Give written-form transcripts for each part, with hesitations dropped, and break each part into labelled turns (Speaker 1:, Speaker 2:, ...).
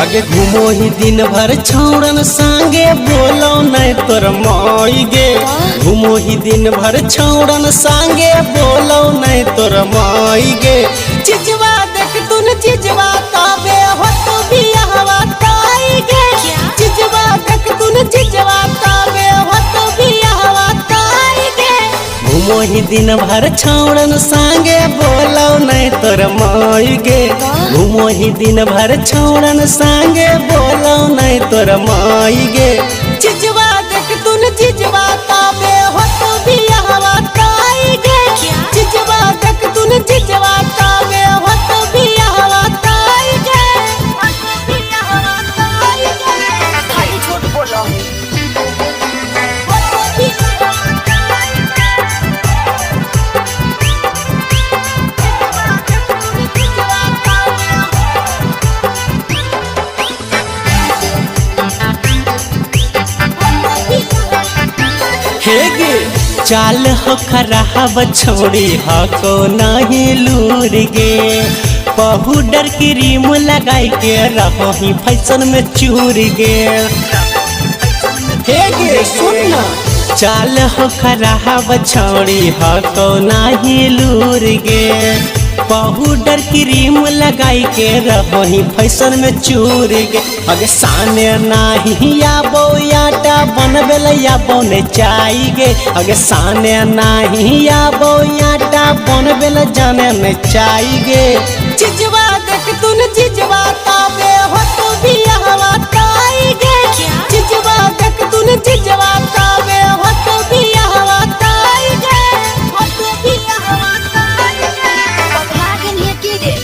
Speaker 1: आगे घूमो ही दिन भर छौड़न संगे बोलो नहीं तोर माई गे। घूमो ही दिन भर छौड़न संगे बोलो नहीं तोर माई गे। चिजवा देख तूने चिजवा ताबे हो तो भी हवा ताई गे। चिजवा देख तूने चिजवा ताबे हो तो भी हवा ताई गे। घूमो ही दिन भर छौड़न संगे बोलो नहीं तोर माई गे। घूमो ही दिन भर छौड़न संगे बोलो नहीं तोर माई गे। चिजवा देख तूने चिजवा ताबे हो तो भी हवा ताई गे। चिजवा देख तूने चिजवा ताबे हो तो भी हवा ताई गे।
Speaker 2: खाली झूठ बोलो।
Speaker 1: हे गे चाल हो खराब छोड़ी हको नहीं लूर गे। पाउडर क्रीम लगाई के रहो ही फैशन में चूर गे। हे गे सुन चाल हो खराब छोड़ी हको नहीं लूर गे। पाउडर क्रीम लगाई के रहो ही फैशन में चूर गे। अगे साने नाही आबो आटा बनबेल आबो ने चाई गे। अगे साने नाही आबो आटा बनबेल जाने ने चाई गे। चिजवा देख तूने चिजवा ताबे हो तो भी हवा ताई गे। चिजवा देख तूने चिजवा ताबे हो तो भी हवा ताई गे। हो तो भी हवा ताई गे।
Speaker 2: Wagen hier geht es.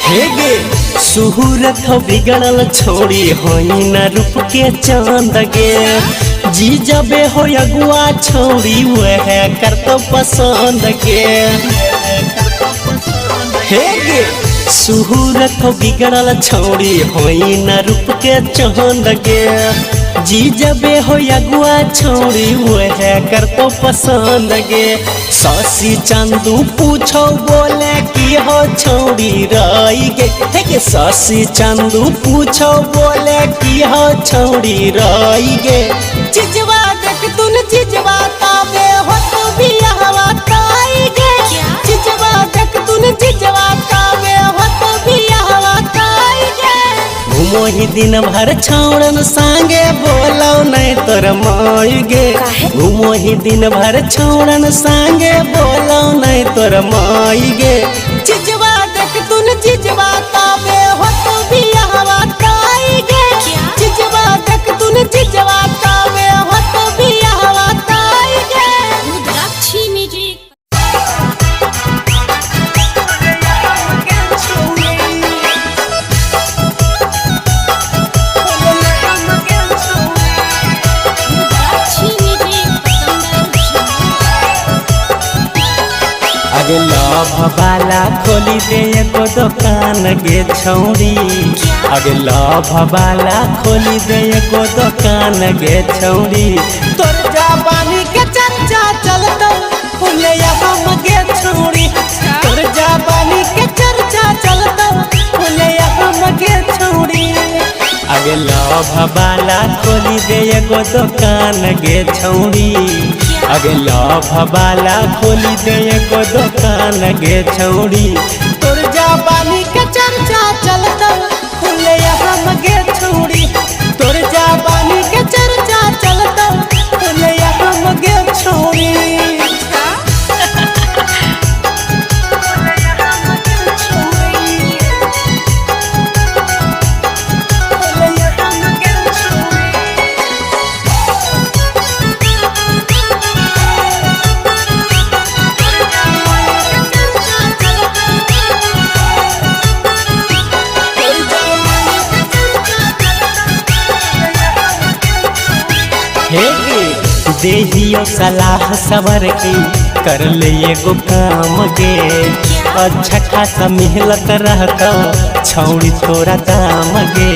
Speaker 1: हे गे सुहूरत हो बिगड़ल छोड़ी होई न रूप के चांद गे। जी जबे हो अगुआ छोड़ी वह कर तो पसंद गे। हे गे सुहूरत हो बिगड़ल छोड़ी होई न रूप के चांद गे। जी जबे हो अगुआ छोड़ी वह कर तो पसंद गे। सासी चंदू पूछो बोले की हो छोड़ी रही गे। हे गे सासी चंदू पूछो बोले की हो छोड़ी रही गे। चिजवा देख तूने चिजवा ताबे हो तो भी हवा ताई गे। चिजवा देख तूने चिजवा ताबे हो तो भी हवा ताई गे। घूमो ही दिन भर छौड़न संगे बोलो नहीं तोर माई गे। घूमो ही दिन भर छौड़न संगे बोलो नहीं तोर माई गे। चिजवा देख तूने चिजवा ताबे हो तो भी हवा ताई गे। चिजवा देख तूने चिजवा ताबे हो तो भी हवा ताई गे।
Speaker 2: Rudrakschi Music. Rudrakschi Music.
Speaker 1: आगे लव वाला खोली दे एगो दुकान गे छौड़ी। आगे लव वाला खोली दे एगो दुकान गे छौड़ी। तोर जवानी के चर्चा चलतो खुले हम गे छौड़ी। तोर जवानी के चर्चा चलतो खुले हम गे छौड़ी। आगे लव वाला खोली दे एगो दुकान गे छौड़ी। आगे लव वाला खोली दे एगो दुकान गे छौड़ी। तोर जवानी के चर्चा चलतो खुले हम गे छौड़ी। तोर जवानी के चर्चा चलतो खुले हम गे छौड़ी। देहियो सलाह सबर की कर ले एगो काम गे। अच्छा खासा मिलत रहता छौड़ी तोरा दाम गे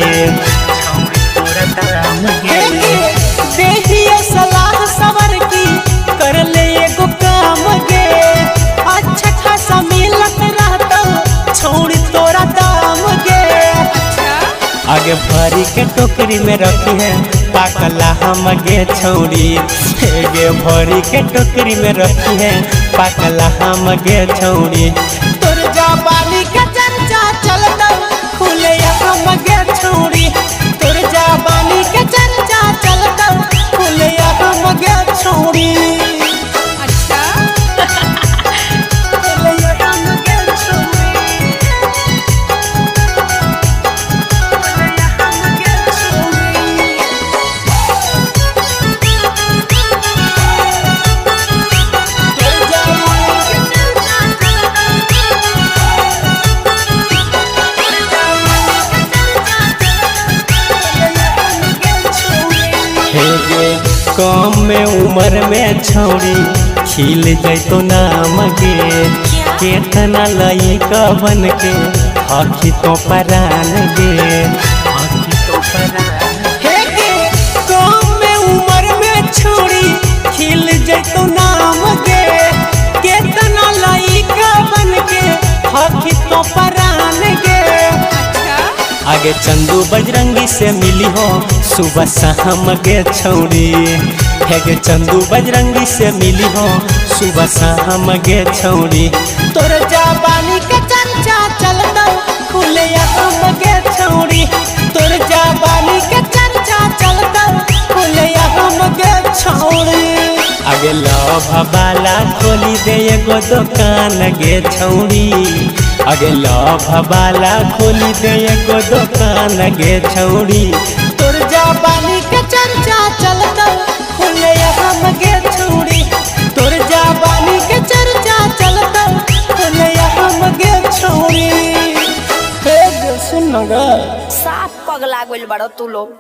Speaker 1: देहिए सलाह सवर की कर ले एगो काम गे अच्छा खासा मिलत रहता छौड़ी तोरा दाम गे आगे भरी के टोकरी में रखी है पाकला हम गे छौड़ी गे भरी के टोकरी में रखी है पाकला हम गे छौड़ी तोर जवानी के चर्चा चलता खुले हम गे छौड़ी तोर जवानी के चर्चा चलता खुले हम गे छौड़ी कम में उम्र में छौड़ी खिल जैतो नाम गे केतना लइका बन के आखी तो परान गे कम में उम्र में छौड़ी खिल जैतो नाम गे केतना लइका बन के आखी तो परान गे आगे चंदू बजरंगी से मिली हो सुबह शाम गे छौड़ी गे चंदू बजरंगी से मिली हो सुबह शाम गे छौड़ी तोर जवानी के चर्चा चलता खुले हम गे छौड़ी तोर जवानी के चर्चा चलता खुले हम गे छौड़ी आगे लव वाला खोली दे एगो दुकान गे छौड़ी आगे लव वाला खोली दे एगो दुकान गे छौड़ी तोर जवानी के चर्चा चलता खुले हम गे छौड़ी तोर जवानी के चर्चा चलता खुले हम गे छौड़ी हे सुन ग
Speaker 2: साफ पगला गइल बाड़ो तू लोग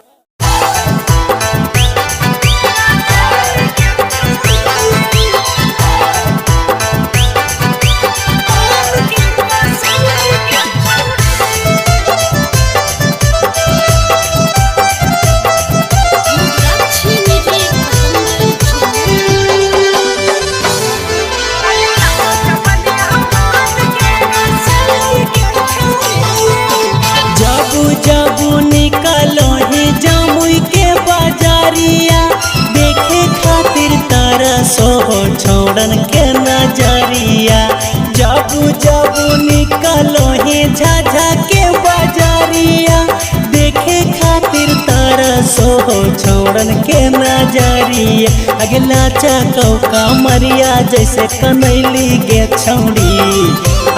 Speaker 1: जबू निकलो ही जामुई के बाजारिया देखे खातिर तारा सो छोड़न के नजरिया जबू निकलो ही झाझा के बाजारिया देखे खातिर तारा सो छोड़न के नजरिया अगला चाकौ का मरिया जैसे कनैली गे छौड़ी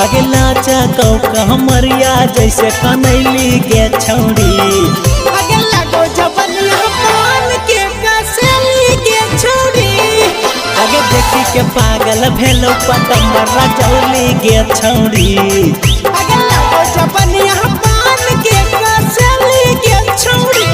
Speaker 1: अगला चाकौ का मरिया जैसे कनैली गे छौड़ी अगला गो जबनिया पान के कसली गे छौड़ी आगे देखी के पागल भेलो पतंबर रजौली गे छौड़ी अगला गो जबनिया पान के कसली गे छौड़ी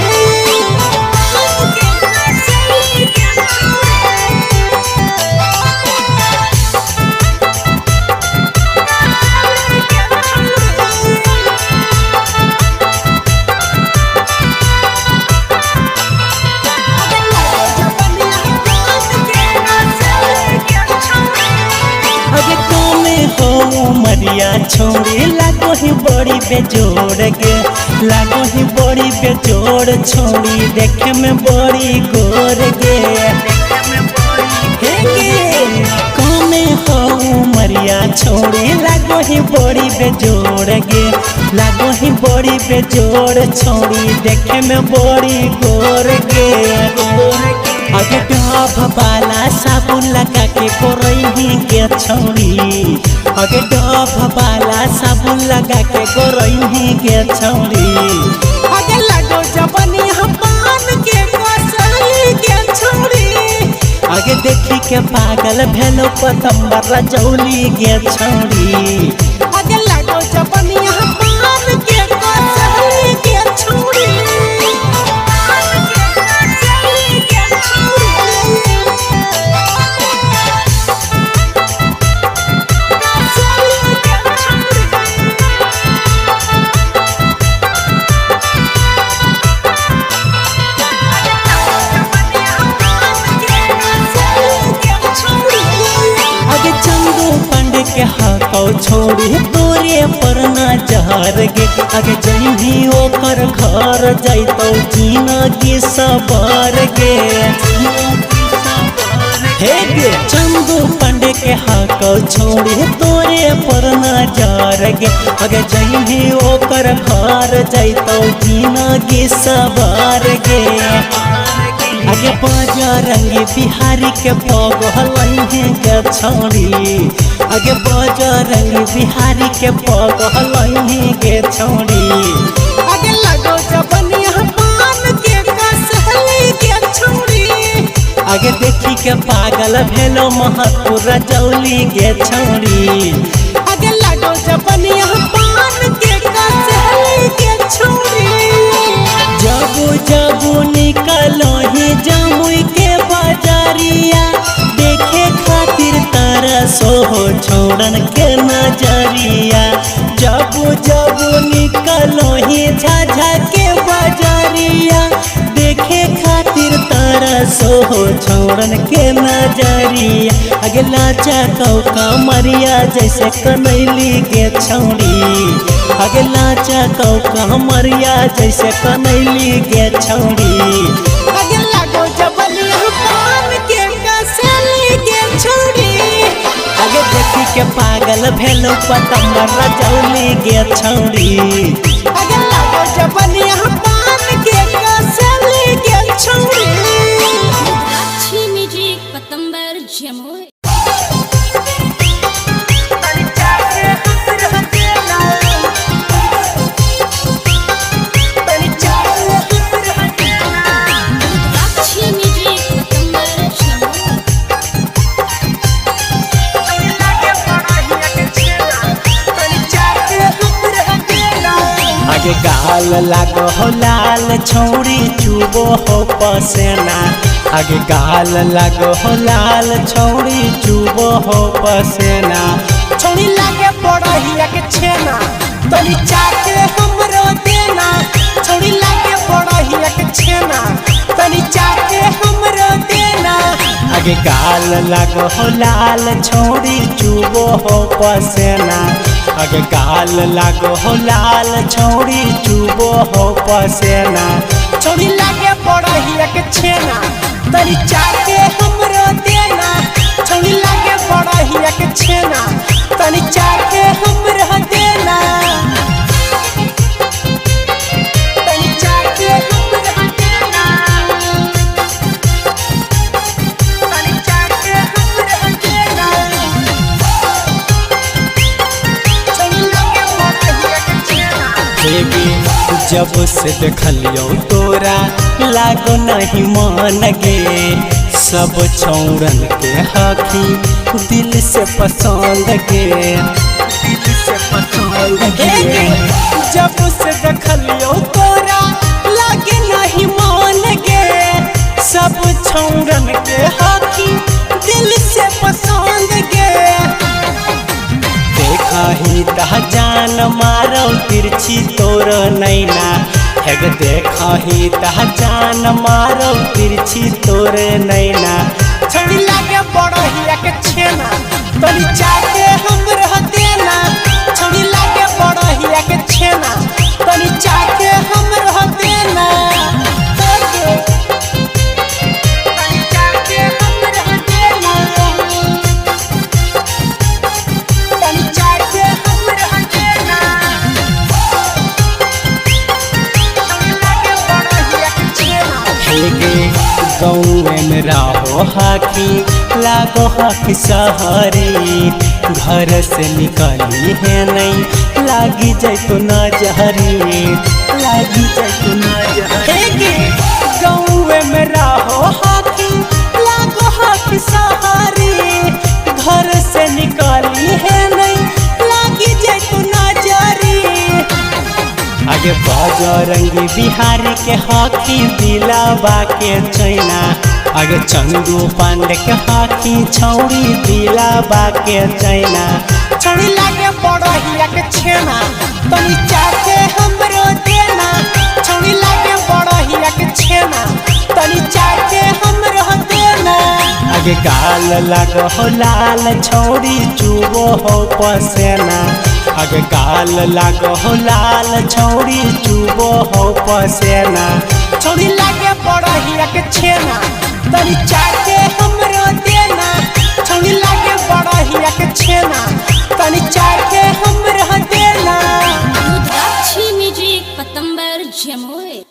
Speaker 1: मरिया छोड़ी लागो ही बड़ी बेजोड़ गे लागो ही बड़ी बेजोड़ छोड़ी देखे में बड़ी गोर गे कमे हो मरिया छोड़ी लागो ही बड़ी बेजोड़ गे लागो ही बड़ी बेजोड़ छोड़ी देखे में बड़ी गोर गे आगे डब वाला साबुन लगा के गोरही गे छौड़ी आगे डब वाला साबुन लगा के गोरही गे छौड़ी आगे लगो जबनी हम पान के कसली गे छौड़ी आगे देखी के पागल भेलो पतंबर रजौली गे छौड़ी आगे लगो जबनी हम पान के कसली गे छौड़ी के हाकौ छोड़ी तोरे पर नजर गे आगे जइही ओकर घर जैतौ जिंदगी सबर गे हे गे चंदू पांडे के हाकौ छोड़ी तोरे पर नजर गे आगे जइही ओकर घर जैतौ जिंदगी सबर गे आगे बजरंगी बिहारी के पगलही के छोड़ी आगे बजरंगी बिहारी के पगलही के छोड़ी आगे लगो जबनिया पान के कसली के छोड़ी आगे देखी के पागल भेलो महतपुर जौली के छोड़ी आगे लगो जबनिया पान के कसली के छोड़ी जबू जबू निकलो ही जमुई के बाजारिया देखे खातिर तारा सोहो छोड़न के नजरिया जबू जबू निकलो ही झाझा के बाजारिया देखे खातिर तारा सोहो छोड़न के नजरिया अगला चाकौ कमरिया जैसे कनैली के छौड़ी अगला चाकौ कमरिया जैसे कनैली के छौड़ी अगला गो जबलिया पान के कसली के छौड़ी आगे देखी के पागल भेलो पतंबर रजौली के छौड़ी अगला गो जबलिया पान के कसली के छौड़ी
Speaker 3: अच्छी म्यूजिक पतंबर जमुई
Speaker 1: आगे गाल लागो हो लाल छौड़ी चुबो हो पसेना आगे गाल लागो हो लाल छौड़ी चुबो हो पसेना छौड़ी लागे बड़हिया के छेना तनी चाके हमरो देना छौड़ी लागे बड़हिया के छेना तनी चाके हमरो देना आगे गाल लागो हो लाल छौड़ी चुबो हो पसेना आगे गाल लागो हो लाल छौड़ी चुबो हो पसेना छौड़ी लागे बड़हिया के छेना तनी चाके हमरो देना छौड़ी लागे बड़हिया के छेना तनी चाके हमरो देना तनी चाके हमरो देना तनी चाके हमरो देना जब से देखलियो तोरा लागो नहीं मन गे सब छौड़न के हकी दिल से पसंद गे दिल से पसंद गे जब से देखलियो तोरा लागे नहीं मन गे सब छौड़न के हकी दिल से पसंद गे देखही तह जान मारो तिरछी तोर नैना हेग देखही तह जान मारो तिरछी तोर नैना छौड़ी लागे बड़हिया के छेना तनी चाके हमरो देना छौड़ी लागे बड़हिया के छेना तनी चाके हमरो देना तनी चाके हमरो देना गौए में रहो हाकी लागो हाकी सहरी घर से निकली है नहीं लागी जाए तो नजहरी लागी जाए तो नजहरी गौए में रहो हाकी लागो हाकी सहरी घर से निकली है नहीं लागी जाए तो नजरी आगे बजरंगी बिहारी के हाकी दिलावा के चैना आगे चंदू पांडे के हाकी छौड़ी दिलावा के चैना छौड़ी लागे बड़हिया के छेना तनी चाके हमरो देना छौड़ी लागे बड़हिया के छेना तनी चाके हमरो देना आगे गाल लागो हो लाल छौड़ी चुबो हो पसेना आगे गाल लागो हो लाल छौड़ी चुबो हो पसेना छौड़ी लागे बड़ा हिया के छेना तनी चाटे हमरो देना छौड़ी लागे बड़ा हिया के छेना तनी चाटे हमरो देना
Speaker 3: रुद्राक्षी म्यूजिक पतंबर जमोए।